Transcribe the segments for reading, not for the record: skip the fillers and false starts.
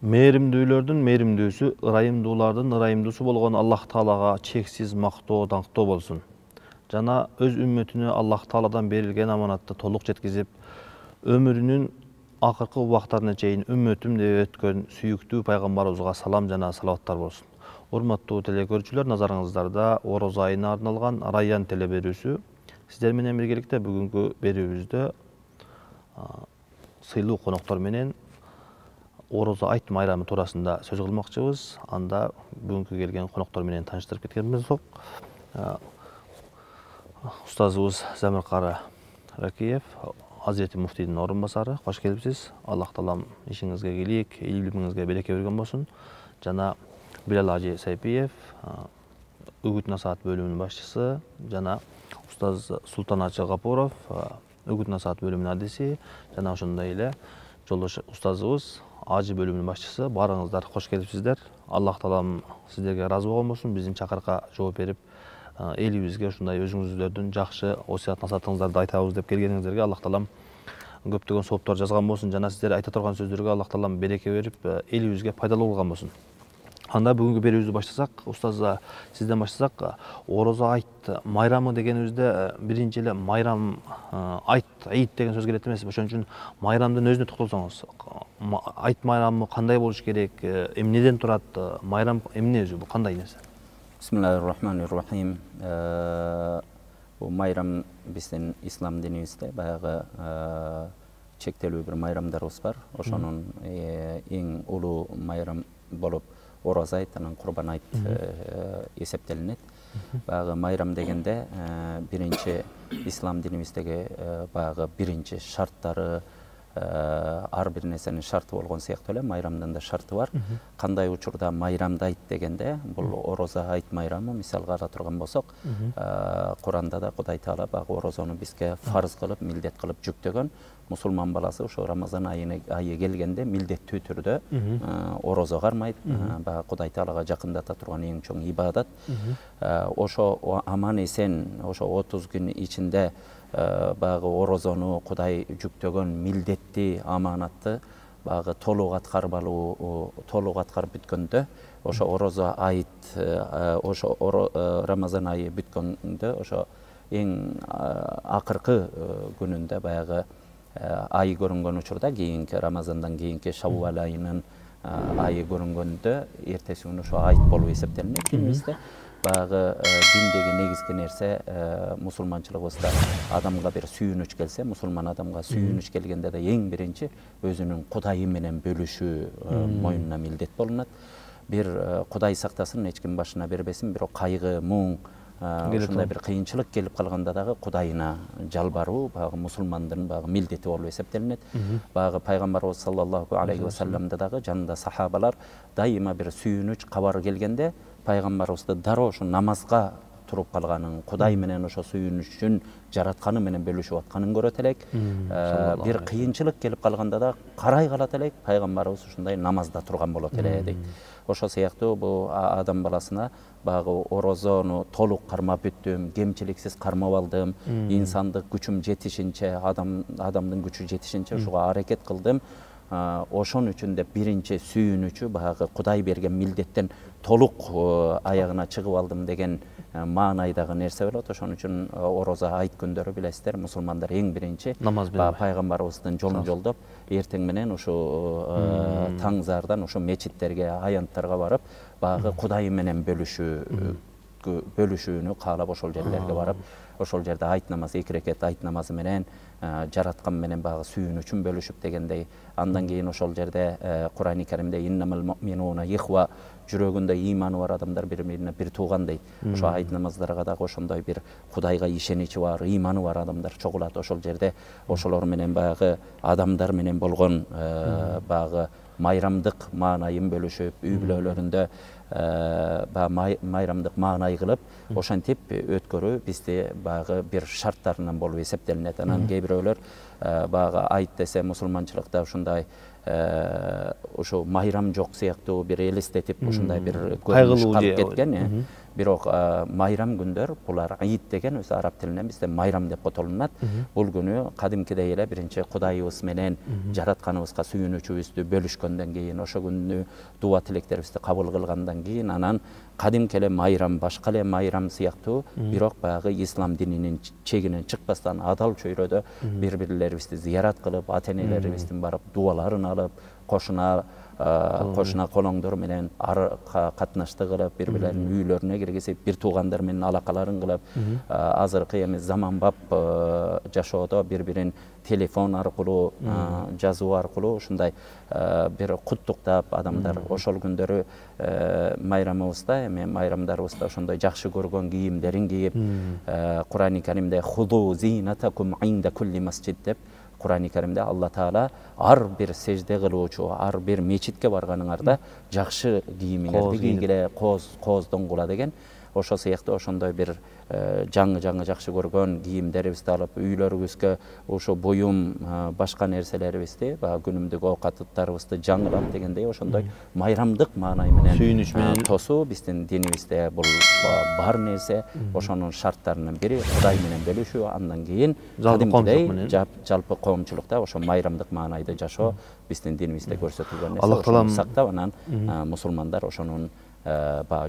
Mээримдүүлөрдүн мээримдүүсү, ырайымдуулардын ырайымдуусу болгон Аллах Таалага чексиз мактоо, даңктоо болсун. Жана өз үммөтүнө Аллах Тааладан берилген аманатты толук жеткизип, өмүрүнүн акыркы убактарына чейин үммөтүм деп өткөн сүйүктүү пайгамбарыбызга салам жана салаваттар болсун. Урматтуу телекөрүүчүлөр, назарыңыздарда Ороз айына арналган Райян телеберүүсү. Сиздер менен биргеликте бүгүнкү берүүбүздө сыйлуу коноктор менен Орозо айт майрамы туурасында сөз кылмакчыбыз. Анда бүгүнкү келген коноктор менен тааныштырып кеткенбиз. Устазыбыз Замиркары Ракиев, Азирети муфтийдин орун басары. Кош келипсиз. Аллах Таалам ишиңизге келийик, илимиңизге береке берген болсун. Жана Билал Ажи Сайпиев, Үгүт насаат бөлүмүнүн башчысы, жана устаз Султан Ачы Гапуров, Үгүт насаат бөлүмүнүн адиси, жана ошондой эле жолдош устазыбыз Ажы бөлүмүнүн башчысы. Баарыңыздар кош келипсиздер. Аллах Таалам сиздерге ыраазы болгон болсун. Биздин чакырыкка жооп берип, элибизге ушундай өзүңүздөрдүн жакшы осуят насаатыңыздарды айтабыз деп келгениңиздерге Аллах Таалам көптөгөн сооптор жазган болсун. Жана сиздер айта турган сөздөргө Аллах Таалам береке берип, элибизге пайдалуу кылган болсун. Анда бүгүнкү берүүбүздү баштасак, устаз сизден баштасак, Орозо айт майрамы дегенибизде биринчи эле майрам айт, ийт деген сөз келет эмеспи? Ошон үчүн майрамдын өзүнө токтолсоңуз, айт майрамы кандай болуш керек, эмнеден турат, майрам эмне өзү, бул кандай нерсе? Бисмиллахир-рахманир-рахим. Бул майрам биздин ислам динибизде баягы чектелүү бир майрамдарыбыз бар. Ошонун эң улуу майрам болуп Ороз айт, анан Курбан айт эсептелинет. Баягы майрам дегенде биринчи ислам динибиздеги баягы биринчи шарттары, ар бир нерсенин шарты болгон сыяктуу эле майрамдын да шарты бар. Кандай учурда майрамды айт дегенде, бул Орозо айт майрамы, мисалга ала турган болсок, Куранда да Кудай Таала баягы орозону бизге фарз кылып, милдет кылып жүктөгөн. Мусулман баласы ошо Рамазан айы келгенде милдеттүү түрдө орозо кармайт, баягы Кудай Таалага жакындата турган эң чоң ибадат. Ошо аман эсен, ошо 30 күн ичинде баягы орозону Кудай жүктөгөн милдетти, аманатты баягы толук аткарып бүткөндө, ошо орозо айт, ошо Рамазан айы бүткөндө, ошо эң акыркы күнүндө баягы ай көрүнгөн учурда, кийинки Рамазандан кийинки Шаввал айынын айы көрүнгөндө, эртеси күнү ошо айт болуп эсептелинет динибизде. Баягы диндеги негизги нерсе, мусулманчылыгыбызда адамга бир сүйүнүч келсе, мусулман адамга сүйүнүч келгенде да эң биринчи өзүнүн Кудайы менен бөлүшүү мойнуна милдет болунат. Бир Кудай сактасын, эч ким башына бербесин, бирок кайгы, муң, ушундай бир кыйынчылык келип калганда дагы Кудайына жалбаруу баягы мусулмандын баягы милдети болуп эсептелинет. Баягы пайгамбарыбыз саллаллаху алейхи ва салламда дагы жанында сахабалар дайыма бир сүйүнүч кабар келгенде пайгамбарыбызды дароо ошо намазга туруп калганын, Кудай менен ошо сүйүнүчүн жаратканы менен бөлүшүп атканын көрөт элек. Бир кыйынчылык келип калганда да карай калат элек, пайгамбарыбыз ушундай намазда турган болот эле дейт. Ошо сыяктуу бул адам баласына баягы орозону толук кармап бүттүм, кемчиликсиз кармап алдым, инсандык күчүм жетишинче, адамдын күчү жетишинче ушуга аракет кылдым. Ошон үчүн деп биринчи сүйүнүчү баягы Кудай берген милдеттен толук аягына чыгып алдым деген маанайдагы нерсе болот. Ошон үчүн орозо айт күндөрү билесиздер, мусулмандар эң биринчи пайгамбарыбыздын жолун жолдоп, эртең менен ушу таңзардан ушу мечиттерге, аянттарга барып, баягы Кудайы менен бөлүшүүнү каалап ошол жерлерге барып, ошол жерде айт намазы, 2 рекет айт намазы менен жараткан менен баягы сүйүнүчүн бөлүшүп дегендей. Андан кийин ошол жерде Кур'ан-ы Каримде иннамал муъминуна ихва, жүрөгүндө ыйманы бар адамдар бири-бирине бир тууган дейт. Ошо айт намаздарга дагы ошондой бир Кудайга ишеничи бар, ыйманы бар адамдар чогулат ошол жерде. Ошолор менен баягы адамдар менен болгон баягы майрамдык маанайын бөлүшүп, үй бүлөлөрүндө майрамдык маанай кылып ошентип өткөрүү бизде баягы бир шарттарынан болуп эсептелинет. Анан кээ бирөөлөр баягы айт десе мусулманчылыкта ушундай ошо майрам жок сыяктуу бир элестетип ушундай бир көрүнүш калып кеткен. Бирок майрам күндөр булар айт деген өзү араб тилинен бизде майрам деп котолунат. Бул күнү кадимкидей эле биринчи Кудайыбыз менен жаратканыбызга сүйүнүчүбүздү бөлүшкөндөн кийин, ошо күнү дуа тилектерибизди кабыл кылгандан кийин анан кадимки эле майрам, башка эле майрам сыяктуу, бирок баягы ислам дининин чегинен чыкпастан адал чөйрөдө бири-бирлерибизди зыярат кылып, ата-энелерибиздин барып дуаларын алып, кошуна колоңдор менен катнаштык кылып, бири-бирлеринин үйлөрүнө киргизип, бир туугандар менен алакаларын кылып, азыркы эми заманбап жашоодо бири-бирин телефон аркылуу, жазуу аркылуу ушундай бир куттуктап адамдар ошол күндөрү майрамыбызда, эми майрамдарыбызда ошондой жакшы көргөн кийимдерин кийип, Кур'ани Каримде худу зинатакум инда кулли масжид деп Кур'ани Каримде Алла Таала ар бир сежде кылуучу, ар бир мечитке барганыңарда жакшы кийимиңерди кийгиле, кооздон кула деген. Ошо сыяктуу ошондой бир жаңы жакшы көргөн кийимдерибизди алып, үйлөрүбүзгө ошо буюм, башка нерселерибизди, күнүмдүк оокаттарыбызды жаңылап дегендей ошондой майрамдык маанай менен сүйүнүч менен тосуу биздин динибизде бул бар нерсе. Ошонун шарттарынын бири Кудай менен бөлүшүү, андан кийин кадимкидей жалпы коомчулукта ошо майрамдык маанайды жашоо биздин динибизде көрсөтүлгөн нерсе. Аллах таалам сактап, анан мусулмандар ошонун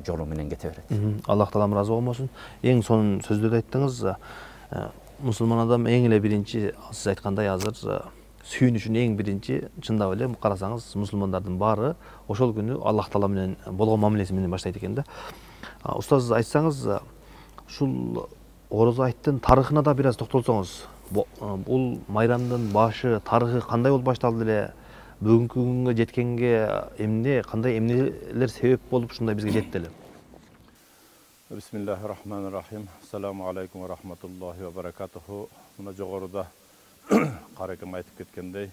жолу менен кете берет. Аллах таалам ыраазы болмосун. Эң сонун сөздөрдү айттыңыз. Мусулман адам эң эле биринчи, сиз айткандай азыр сүйүнүшүн эң биринчи, чындап эле карасаңыз мусулмандардын баары ошол күнү Аллах таала менен болгон мамилеси менен баштайт экен да. Устаз, айтсаңыз, ушул орозо айттын тарыхына да бир аз токтолсоңуз. Бул майрамдын башы, тарыхы кандай болуп башталды эле? Бүгүнкү күнгө жеткенге кандай эмнелер себеп болуп ушундай бизге жетти эле? Бисмиллахир-рахманир-рахим. Ассаламу алейкум ва рахматуллахи ва баракатуху. Мына жогоруда каракем айтып кеткендей,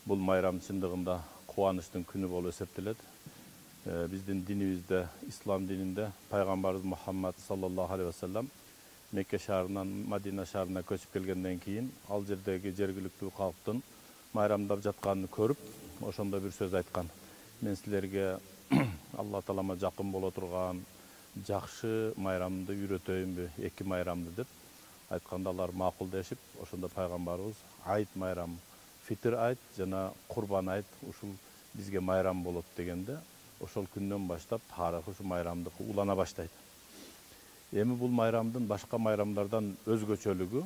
бул майрам чындыгында кубанычтын күнү болуп эсептелет. Биздин динибизде, ислам дининде пайгамбарыбыз Мухаммад саллаллаху алейхи ва саллам Мекке шаарынан Мадина шаарына көчүп келгенден кийин ал жердеги жергиликтүү калктын майрамдап жатканын көрүп, ошондо бир сөз айткан. Мен силерге Алла Таалама жакын боло турган жакшы майрамды үйрөтөйүнбү, эки майрамды деп айтканда алар макулдешип, ошондо пайгамбарыбыз айт майрам, фитр айт жана курбан айт ушул бизге майрам болот дегенде, ошол күндөн баштап тарыхы ушу майрамдыкы улана баштайт. Эми бул майрамдын башка майрамдардан өзгөчөлүгү,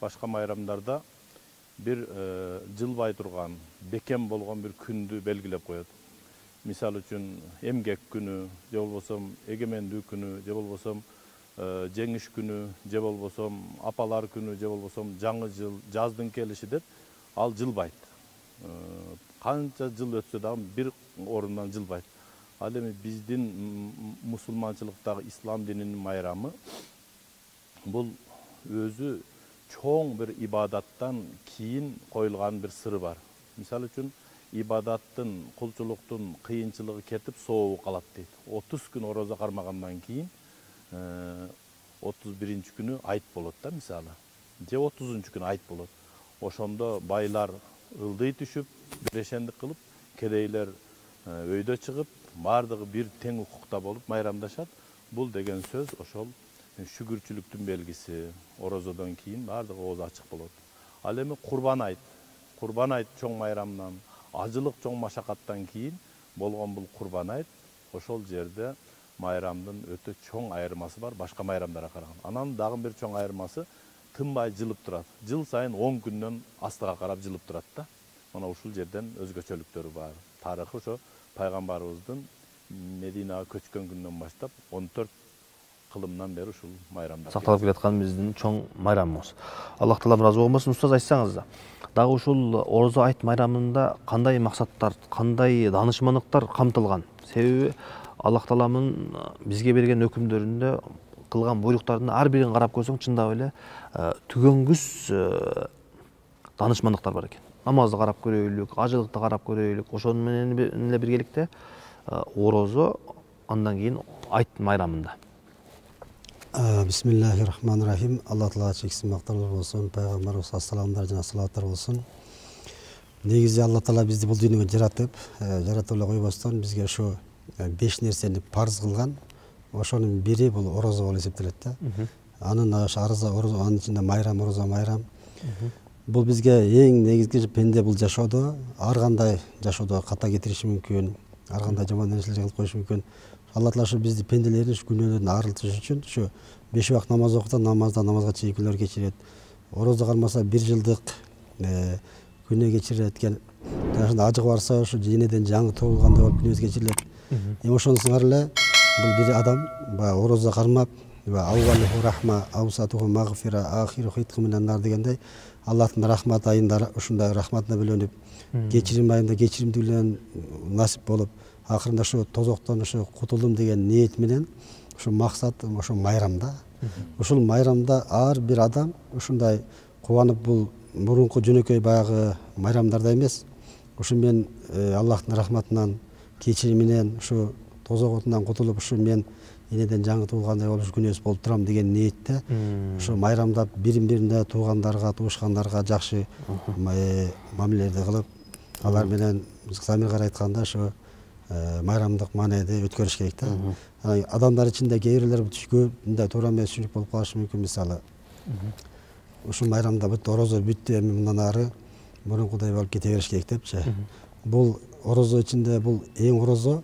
башка майрамдарда бир жылбай турган, бекем болгон бир күндү белгилеп коет. Мисалы үчүн эмгек күнү, же болбосом эгемендүү күнү, же болбосом жеңиш күнү, же болбосом апалар күнү, же болбосом жаңы жыл, жаздын келиши деп ал жылбайт. Канча жыл өтсө дагы бир орундан жылбайт. Ал эми биздин мусулманчылыктагы ислам дининин майрамы бул өзү чоң бир ибадаттан кийин коюлган бир сыры бар. Мисалы үчүн ибадаттын, кулчулуктун кыйынчылыгы кетип сообу калат дейт. 30 күн орозо кармагандан кийин 31-чи күнү айт болот да, мисалы. Же 30-чу күнү айт болот. Ошондо байлар ылдый түшүп, бирешендик кылып, кедейлер өйдө чыгып, бардыгы бир тең укукта болуп майрамдашат. Бул деген сөз ошол шүгүрчүлүктүн белгиси. Орозодон кийин бардыгы ооз ачык болот. Ал эми курбан айт чоң майрамдан, ажылык чоң машакаттан кийин болгон бул курбан айт. Ошол жерде майрамдын өтө чоң айырмасы бар башка майрамдарга караганда. Анан дагы бир чоң айырмасы тынбай жылып турат. Жыл сайын 10 күндөн астыга карап жылып турат да. Мына ушул жерден өзгөчөлүктөрү бар. Тарыхы ошо пайгамбарыбыздын Мединага көчкөн күндөн баштап 14 кылымдан бери ушул майрамдар сакталып келаткан биздин чоң майрамыбыз. Аллах таалам ыраазы болмосун. Устаз, айтсаңыз, дагы ушул орозо айт майрамында кандай максаттар, кандай даанышмандыктар камтылган? Себеби Аллах тааламын бизге берген өкүмдөрүндө кылган буйруктардын ар бирин карап көрсөң, чындап эле түгөнгүс даанышмандыктар бар экен. Намазды карап көрөйлүк, ажылыкты карап көрөйлүк, ошону менен эле биргеликте орозо андан кийин айт майрамында. Бисмиллахиррахманиррахим. Алла Таала чексиз макталар болсун, пайгамбарыбыз ассаламдар жана салаттар болсун. Негизи Алла Таала бизди бул дүйнөгө жаратып, жаратып эле койбостон бизге ушу 5 нерсени парз кылган. Ошонун бири бул орозо болуп эсептелет да. Анын орозо, анын ичинде майрам, орозо майрам. Бул бизге эң негизги пенде бул жашоодо ар кандай жашоодо ката кетириши мүмкүн, ар кандай жаман нерселерди кылып коюшу мүмкүн. Алла Таала ушу бизди пенделерин ушу күнөөлөрдөн арылтыш үчүн ушу 5 убак намаз окута, намазга чейин күнөр кечирет. Орозо кармаса 1 жылдык күнөө кечирет экен. Жашында ажыгы барса ушу энеден жаңы туулгандай болуп күнөөсү кечирилет. Эми ошону сыңар эле бул бир адам орозо кармап, аввалуху рахма, аусатуху магфира, ахиру хитху минан нар дегендей, Аллахтын рахмат айында ушундай рахматына бөлөнүп, кечирим айында кечиримдүүлүгүнөн насип болуп, акырында ушу тозоктон ушу кутулдум деген ниет менен ушу максат ошо майрамда. Ушул майрамда ар бир адам ушундай кубанып, бул мурунку жөнөкөй баягы майрамдарда эмес, ушу мен Аллахтын рахматынан, кечириминен, ушу тозоготунан кутулуп, ушу мен энеден жаңы туулгандай болуп, күнөөсүз болуп турам деген ниетте ушу майрамда бирин-бирине туугандарга, туушкандарга жакшы мамилелерди кылып, алар менен замиргар айтканда ушу майрамдык маанайды өткөрүш керек да. Адамдар ичинде кээ бирлер түшкө мындай туура эмес түшүнүк болуп калышы мүмкүн. Мисалы, ушул майрамда бүт орозо бүттү, эми мындан ары мурункудай болуп кете бериш керек депчи. Бул орозо ичинде бул эң орозо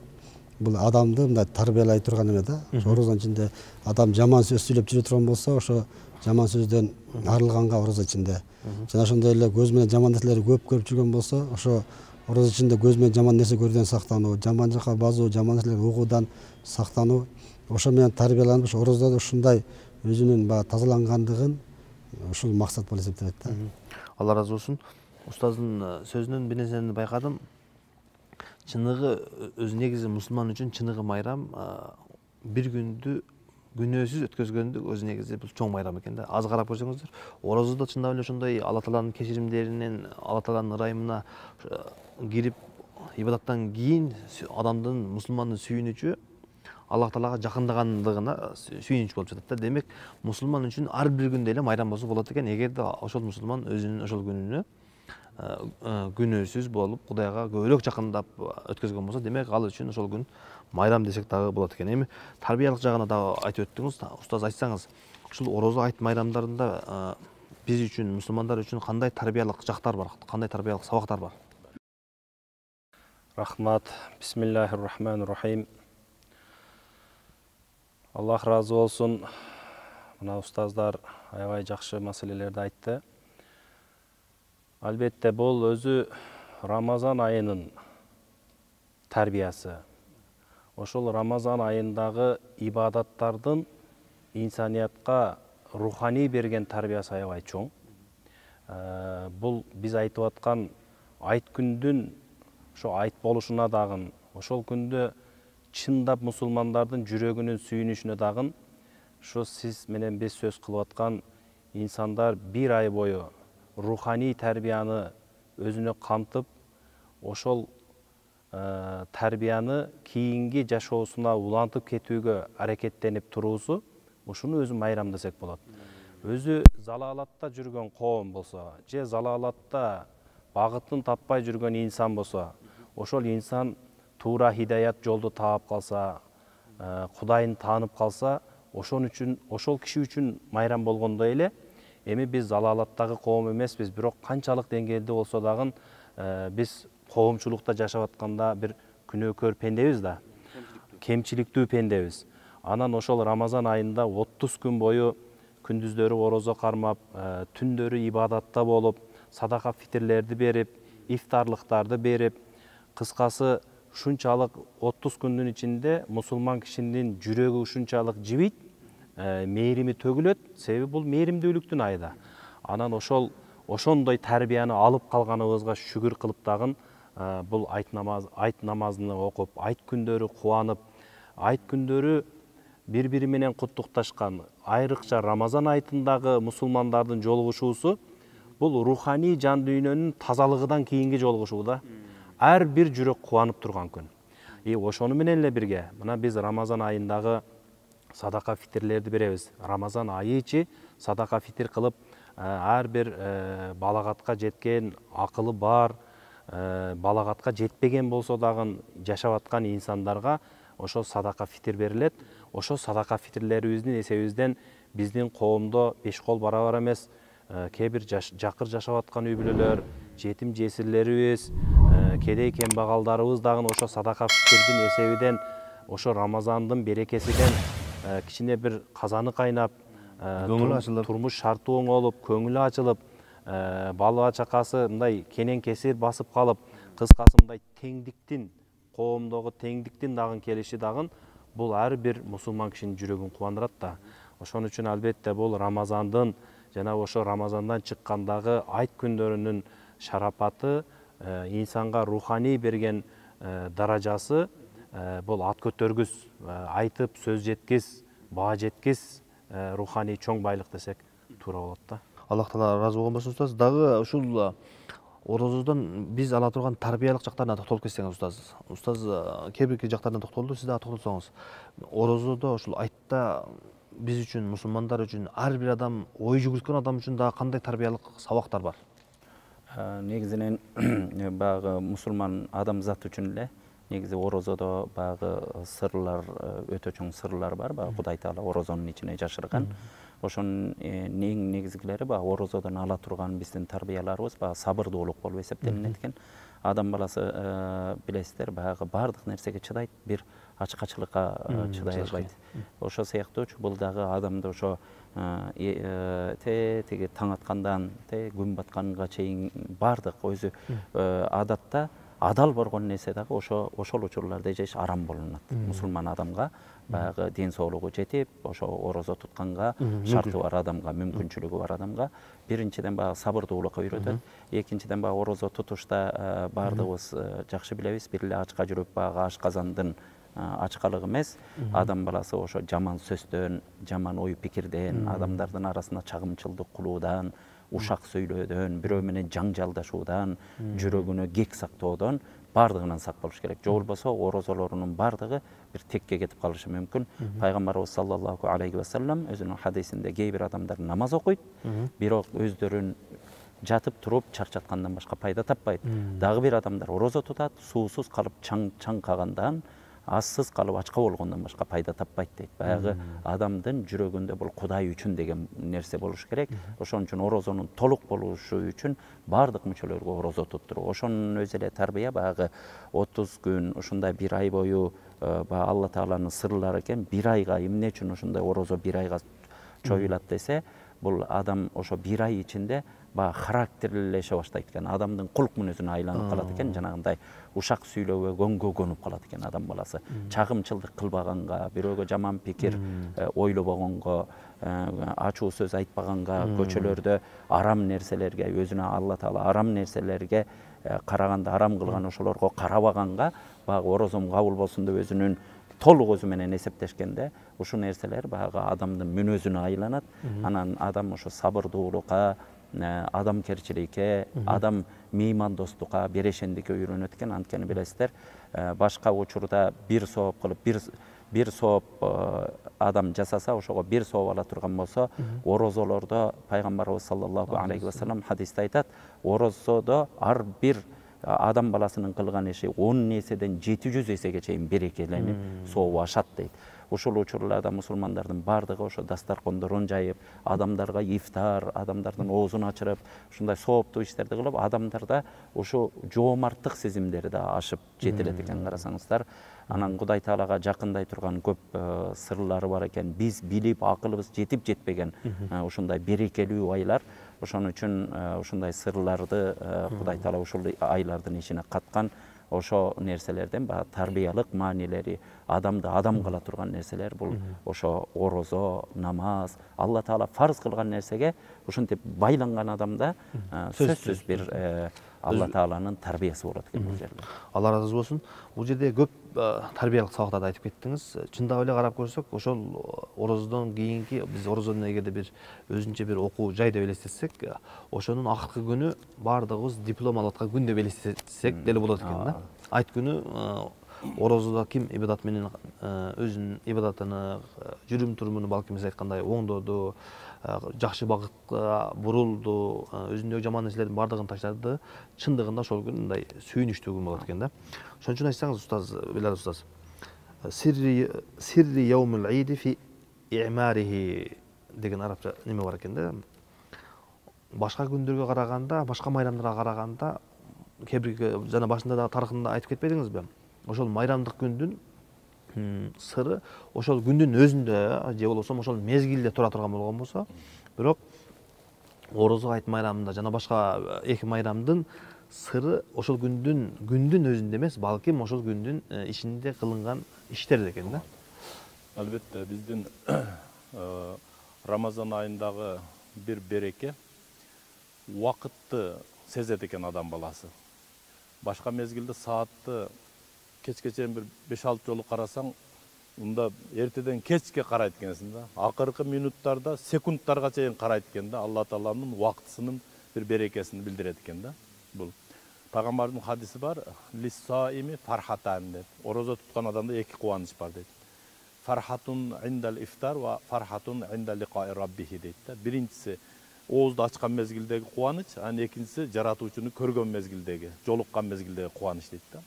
бул адамды мындай тарбиялай турган эме да. Орозонун ичинде адам жаман сөз сүйлөп жүрө турган болсо, ошо жаман сөздөн арылганга орозо ичинде. Жана ошондой эле көз менен жаман нерселерди көп көрүп жүргөн болсо, ошо орозо ичинде көз менен жаман нерсе көрүүдөн сактануу, жаман жака базуу, жаман нерселерди угуудан сактануу, ошо менен тарбияланып, ошо орозодо ушундай өзүнүн баягы тазалангандыгын ушул максат болуп эсептелет да. Алла разы болсун. Устаздын сөзүнөн бир нерсени байкадым. Чыныгы өзү негизи мусулман үчүн чыныгы майрам бир күндү күнөөсүз өткөзгөндү өзү негизи бул чоң майрам экен да. Аз карап көрсөңүздөр, орозодо чындап эле ошондой Алла Тааланын кечиримдеринен, Алла Тааланын ырайымына кирип ибадаттан кийин адамдын, мусулмандын сүйүнүчү Алла Таалага жакындагандыгына сүйүнүч болуп жатат да. Демек, мусулман үчүн ар бир күндө эле майрам болсо болот экен. Эгерде ошол мусулман өзүнүн ошол күнүнө күнөөсүз болуп, Кудайга көбүрөөк жакындап өткөзгөн болсо, демек ал үчүн ошол күн майрам десек дагы болот экен. Эми тарбиялык жагына дагы айтып өттүңүз. Устаз, айтсаңыз, ушул орозо айт майрамдарында биз үчүн, мусулмандар үчүн кандай тарбиялык жактар бар, кандай тарбиялык сабактар бар? Рахмат. Бисмиллахиррахманиррахим. Аллах разы болсун. Мына устаздар аябай жакшы маселелерди айтты. Албетте бул өзү Рамазан айынын тарбиясы. Ошол Рамазан айындагы ибадаттардын инсаниятка руханий берген тарбиясы аябай чоң. Бул биз айтып аткан айт күндүн ошо айт болушуна дагы, ошол күндө чындап мусулмандардын жүрөгүнүн сүйүнүшүнө дагы, ошо сиз менен биз сөз кылып аткан инсандар бир ай бою руханий тарбияны өзүнө камтып, ошол тарбияны кийинки жашоосуна улантып кетүүгө аракеттенип туруусу, ушуну өзү майрам десек болот. Өзү залалатта жүргөн коом болсо, же залалатта багытын таппай жүргөн инсан болсо, ошол инсан туура хидаят жолду таап калса, Кудайын таанып калса, ошол киши үчүн майрам болгондой эле, эми биз залалаттагы коом эмеспиз, бирок канчалык деңгээлде болсо дагы биз коомчулукта жашап атканда бир күнөөкөр пендебиз да, кемчиликтүү пендебиз. Анан ошол Рамазан айында 30 күн бою күндүздөрү орозо кармап, түндөрү ибадатта болуп, садака фитирлерди берип, ифтарлыктарды берип, кыскасы ушунчалык 30 күндүн ичинде мусулман кишинин жүрөгү ушунчалык жибийт, мээрими төгүлөт, себеби бул мээримдүүлүктүн айда. Анан ошондой тарбияны алып калганыбызга шүгүр кылып дагы бул айт намазын окуп, айт күндөрү кубанып, айт күндөрү бири-бири менен куттукташкан, айрыкча Рамазан айтындагы мусулмандардын жолугушуусу бул руханий жан дүйнөнүн тазалыгынан кийинки жолугушуу да. Ар бир жүрөк кубанып турган күн. Ошону менен эле бирге мына биз Рамазан айындагы садака фитирлерди беребиз. Рамазан айы ичи садака фитир кылып, ар бир балагатка жеткен, акылы бар, балагатка жетпеген болсо дагы жашап аткан инсандарга ошо садака фитир берилет. Ошо садака фитирлерибиздин эсебибизден биздин коомдо 5 кол барабар эмес, кээ бир жакыр жашап аткан үй бүлөлөр, жетим жесирлерибиз, кедей кембагалдарыбыз дагы ошо садака фитирдин эсебинен ошо Рамазандын берекесинен кичине бир казаны кайнап, көңүлү ачылып, турмуш шарты оңолуп, көңүлү ачылып, бала чакасы мындай кенен кесир басып калып, кыскасы мындай теңдиктин, коомдогу теңдиктин дагы келиши дагы бул ар бир мусулман кишинин жүрөгүн кубандырат да. Ошон үчүн албетте бул Рамазандын жана ошо Рамазандан чыккандагы айт күндөрүнүн шарапаты, инсанга руханий берген даражасы бул ат көтөргүс, айтып сөз жеткиз, баа жеткиз руханий чоң байлык десек туура болот да. Аллах таала ыраазы болгон болсун устаз. Дагы ушул орозодон биз ала турган тарбиялык жактарына токтолуп кетсеңиз устаз. Устаз кээ бир жактарына токтолду, сиз дагы токтолсоңуз. Орозодо ушул айтта биз үчүн, мусулмандар үчүн, ар бир адам, ой жүгүрткөн адам үчүн дагы кандай тарбиялык сабактар бар? Негизинен баягы мусулман адамзат үчүн эле негизи орозодо баягы сырлар, өтө чоң сырлар бар. Баягы Кудай Таала орозонун ичине жашырган. Ошонун эң негизгилери баягы орозодон ала турган биздин тарбияларыбыз баягы сабырдуулук болуп эсептелинет экен. Адам баласы билесиздер, баягы баардык нерсеге чыдайт, бир ачкачылыкка чыдай албайт. Ошо сыяктуу бул дагы адамды ошо тиги таң аткандан күн батканга чейин баардык өзү адатта адал болгон нерсе дагы ошол учурларда жеш арам болунат. Мусулман адамга баягы ден соолугу жетип, ошо орозо тутканга шарты бар адамга, мүмкүнчүлүгү бар адамга биринчиден баягы сабырдуулукка үйрөтөт. Экинчиден баягы орозо тутушта баардыгыбыз жакшы билебиз, бир эле ачка жүрүп баягы ашказандын ачкалык эмес, адам баласы ошо жаман сөздөн, жаман ой пикирден, адамдардын арасына чагымчылдык кылуудан, ушак сөйлөөдөн, бирөө менен жаңжалдашуудан, жүрөгүнө кек сактоодон баардыгынан сак болуш керек. Же болбосо орозолорунун баардыгы бир текке кетип калышы мүмкүн. Пайгамбарыбыз саллаллаху алейхи ва саллям өзүнүн хадисинде кээ бир адамдар намаз окуйт, бирок өздөрүн жатып туруп чарчаткандан башка пайда таппайт. Дагы бир адамдар орозо тутат, суусуз калып чаңкагандан, ассыз калып ачка болгондон башка пайда таппайт дейт. Баягы адамдын жүрөгүндө бул Кудай үчүн деген нерсе болуш керек. Ошон үчүн орозонун толук болушу үчүн баардык мүчөлөргө орозо туттуруу. Ошонун өзү эле тарбия баягы 30 күн, ушундай бир ай бою Алла Тааланын сырлары экен. Бир айга эмне үчүн ушундай орозо бир айга чоюлат десе, бул адам ошо бир ай ичинде баягы характерлеше баштайт экен. Адамдын кулк мүнөзүнө айланып калат экен, жанагындай ушак сүйлөөгө көнгөгөнүп калат экен адам баласы. Чагымчылдык кылбаганга, бирөөгө жаман пикир ойлобогонго, ачуу сөз айтпаганга, көчөлөрдө арам нерселерге, өзүнө Алла Таала арам нерселерге караганда арам кылган ошолорго карабаганга, баягы орозом кабыл болсун деп өзүнүн толук өзү менен эсептешкенде, ушул нерселер баягы адамдын мүнөзүнө айланат. Анан адам ошо сабырдуулукка, адамкерчиликке, адам меймандостукка, берешендикке үйрөнөт экен. Анткени билесиздер, башка учурда бир сооп кылып, бир сооп адам жасаса, ошого бир сооп ала турган болсо, орозолордо пайгамбарыбыз саллаллаху алейхи ва саллям хадисте айтат, орозодо ар бир адам баласынын кылган иши 10 эседен 700 эсеге чейин берекеленип сообу ашат дейт. Ушул учурларда мусулмандардын баардыгы ошо дастаркондорун жайып, адамдарга ифтар, адамдардын оозун ачырып, ушундай сооптуу иштерди кылып, адамдарда ушу жоомарттык сезимдери да ашып жетилет экен, карасаңыздар. Анан Кудай Таалага жакындай турган көп сырлары бар экен. Биз билип, акылыбыз жетип жетпеген ушундай берекелүү айлар. Ошон үчүн ушундай сырларды Кудай Таала ушул айлардын ичине каткан. Ошо нерселерден тарбиялык маанилери, адамды адам кыла турган нерселер бул ошо орозо, намаз, Алла Таала фарз кылган нерсеге ушинтип байланган адамда сөзсүз бир Алла Тааланын тарбиясы болот экен бул жерде. Алла разы болсун. Бул жерде көп тарбиялык сабактарды айтып кеттиңиз. Чындап эле карап көрсөк, ошол орозодон кийинки биз орозодон эгерде бир өзүнчө бир окуу жай деп элестетсек, ошонун акыркы күнү баардыгыбыз диплом алып аткан күн деп элестетсек деле болот экен да. Айт күнү орозуда ким ибадат менен өзүнүн ибадатыны, жүрүм турумуну балким сиз айткандай оңдоду, жакшы багытка бурулду, өзүндөгү жаман нерселердин баардыгын таштады, чындыгында ошол күн мындай сүйүнүчтүү күн болот экен да. Ошон үчүн айтсаңыз устаз Билал устаз, сирри яумул иди фи имарихи деген арабча неме бар экен да. Башка күндөргө караганда, башка майрамдарга караганда, кээ бир жана башында да тарыхында айтып кетпедиңизби? Ошол майрамдык күндүн сыры ошол күндүн өзүндө же болбосо ошол мезгилде тура турган болгон болсо, бирок Орозо айт майрамында жана башка эки майрамдын сыры ошол күндүн өзүндө эмес, балким ошол күндүн ичинде кылынган иштерде экен да. Албетте биздин Рамазан айындагы бир береке убакытты сезет экен адам баласы. Башка мезгилде саатты кечке чейин бир 5-6 жолу карасаң, унда эртеден кечке карайт экенсиң да. Акыркы минуттарда, секундтарга чейин карайт экен да. Алла Тааланын убактысынын бир берекесин билдирет экен да. Бул Пайгамбардын хадиси бар, лиссаими фархатан деп. Орозо туткан адамда эки кубаныч бар дейт. Фархатун индал ифтар ва фархатун инда ликаи раббихи дейт да. Биринчиси оозду ачкан мезгилдеги кубаныч, анан экинчиси жаратуучуну көргөн мезгилдеги, жолуккан мезгилдеги кубаныч дейт да.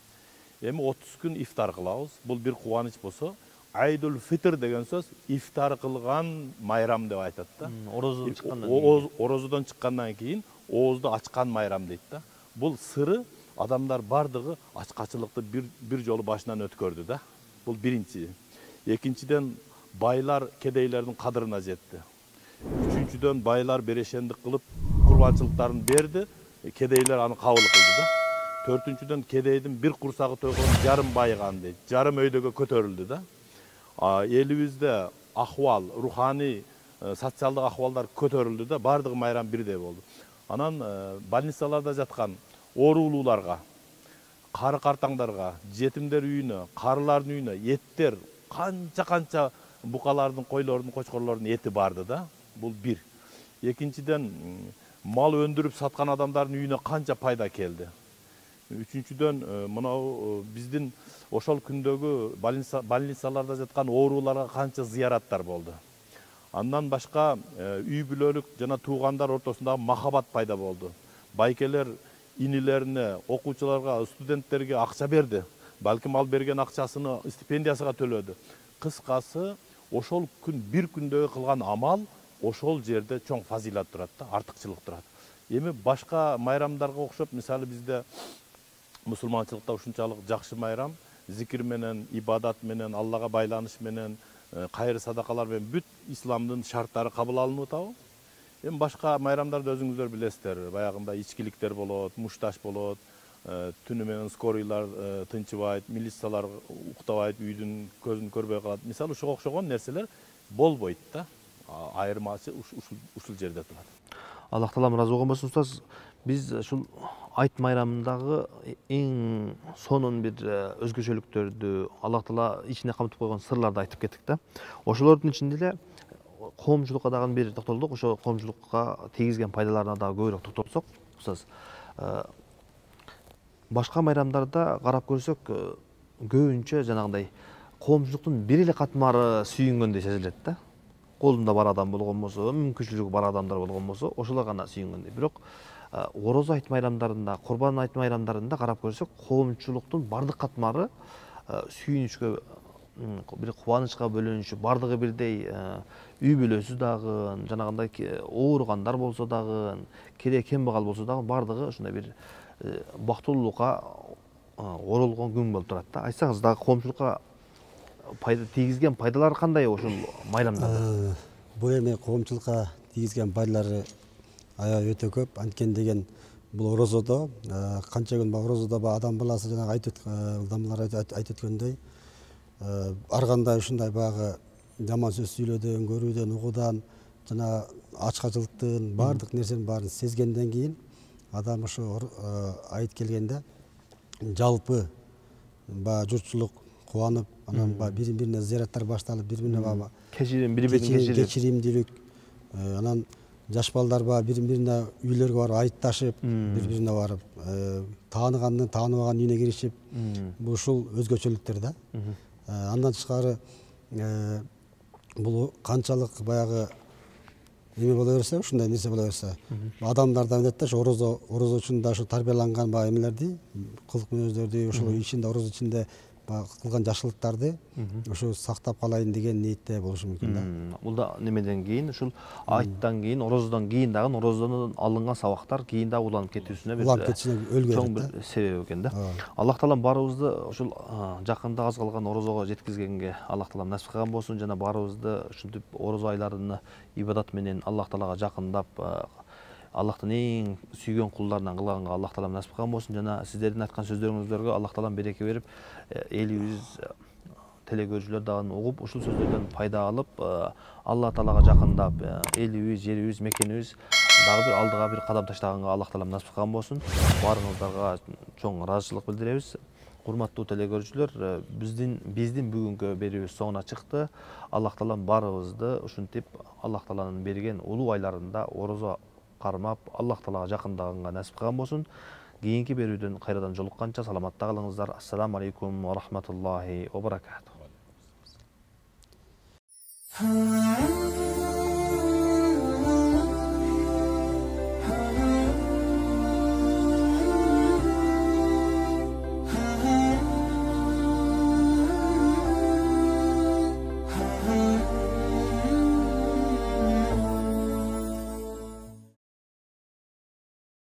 Эми 30 күн ифтар кылабыз. Бул бир кубаныч болсо, Айдул Фитр деген сөз ифтар кылган майрам деп айтат да. Орозодон чыккандан кийин. Орозодон чыккандан кийин оозду ачкан майрам дейт да. Бул сыры адамдар бардыгы ачкачылыкты бир жолу башынан өткөрдү да. Бул биринчи. Экинчиден байлар кедейлердин кадырына жетти. Үчүнчүдөн байлар берешендик кылып курбанчылыктарын берди, кедейлер аны кабыл кылды да. Төртүнчүдөн кедейдин бир курсагы тойгон жарым байыган дейт. Жарым өйдөгө көтөрүлдү да. Элибизде ахвал, руханий, социалдык ахвалдар көтөрүлдү да, бардыгы майрам бирдей болду. Анан больницаларда жаткан оорулууларга, кары картаңдарга, жетимдер үйүнө, карылардын үйүнө эттер, канча букалардын, койлордун, кочкорлордун эти барды да. Бул бир. Экинчиден мал өндүрүп саткан адамдардын үйүнө канча пайда келди. Үчүнчүдөн мынау биздин ошол күндөгү больницаларда жаткан ооруларга канча зыяраттар болду. Андан башка үй бүлөлүк жана туугандар ортосундагы махабат пайда болду. Байкелер инилерине, окуучуларга, студенттерге акча берди. Балким ал берген акчасыны стипендиясыга төлөдү. Кыскасы, ошол күн бир күндөгү кылган амал ошол жерде чоң фазилат турат да, артыкчылык турат. Эми башка майрамдарга окшоп, мисалы бизде мусулманчылыкта ушунчалык жакшы майрам, зикир менен, ибадат менен, Аллага байланыш менен, кайыр садакалар менен бүт исламдын шарттары кабыл алынып атабы? Эми башка майрамдарды өзүңүздөр билесиздер. Баягында ичкиликтер болот, мушташ болот, түнү менен скорийлар тынчыбайт, милициялар уктабайт, үйдүн көзүн көрбөй калат. Мисалы ушуга окшогон нерселер болбойт да. Айырмасы ушул жерде турат. Аллах Таалам ыраазы болгон болсун устаз. Биз ушул айт майрамындагы эң сонун бир өзгөчөлүктөрдү, Аллах Таала ичине камтып койгон сырларды айтып кеттик да. Ошолордун ичинде эле коомчулукка дагы бир токтолдук. Ошо коомчулукка тийгизген пайдаларына дагы көбүрөөк токтолсок, устаз. Башка майрамдарда карап көрсөк, көбүнчө жанагындай коомчулуктун бир эле катмары сүйүнгөндөй сезилет да. Колунда бар адам болгон болсо, мүмкүнчүлүгү бар адамдар болгон болсо, ошолор гана сүйүнгөндөй. Бирок Орозо айт майрамдарында, Курбан айт майрамдарында карап көрсөк, коомчулуктун бардык катмары сүйүнүчкө, бир кубанычка бөлөнүшүп, бардыгы бирдей, үй бүлөсү дагы, жанагындай ооругандар болсо дагы, кедей кембагал болсо дагы, бардыгы ушундай бир бактылуулукка оролгон күн болуп турат да. Айтсаңыз дагы коомчулукка тийгизген пайдалары кандай ушул майрамдарда? Бул эми коомчулукка тийгизген пайдалары аябай өтө көп. Анткени деген бул Орозодо канча күн Орозодо адам баласы жанагы айтып өткөндөй ар кандай ушундай баягы жаман сөз сүйлөөдөн, көрүүдөн, угуудан жана ачкачылыктын баардык нерсенин баарын сезгенден кийин адам ошо айт келгенде жалпы баягы журтчулук кубанып, анан бири-бирине зыяраттар башталып, бири-бирине кечирим, бири-бирин кечиримдүүлүк, анан жаш балдар бар бири-бирине үйлөргө барып айыпташып, бири-бирине барып тааныгандын тааныбаган үйүнө киришип, ушул өзгөчөлүктөр да. Андан тышкары бул канчалык баягы эме боло берсе, ушундай нерсе боло берсе, адамдар да билет да, орозо учунда ушу тарбияланган баягы эмелерди, кылык мүнөздөрдү, ушул ичинде ороз ичинде кылган жакшылыктарды ушу сактап калайын деген ниетте болушу мүмкүн да. Бул да немеден кийин, ушул айттан кийин, орозодон кийин дагы орозодон алынган сабактар кийин дагы уланып кетүүсүнө чоң бир себеп экен да. Аллах таалам баарыбызды ушул жакында аз калган орозого жеткизгенге Аллах таалам насип кылган болсун, жана баарыбызды ушинтип орозо айларыны ибадат менен Аллах таалага жакындап, Аллахтын эң сүйгөн кулдарынан кылганга Аллах таалам насип кылган болсун. Жана сиздердин айткан сөздөрүңүздөргө Аллах таалам береке берип, элибиз телекөрүүчүлөр дагы угуп, ушул сөздөрдөн пайда алып, Алла таалага жакындап, элибиз, жерибиз, мекенибиз дагы бир алдыга бир кадам таштаганга Аллах таалам насип кылган болсун. Баарыңыздарга чоң ыраазычылык билдиребиз. Урматтуу телекөрүүчүлөр, биздин бүгүнкү берүүбүз соңуна чыкты. Аллах таалам баарыбызды ушинтип Аллах тааланын берген улуу айларында орозо кармап, Аллах таалага жакындаганга насип кылган болсун. Кийинки берүүдөн кайрадан жолукканча саламатта калыңыздар. Ассаламу алейкум ва рахматуллахи ва баракатух.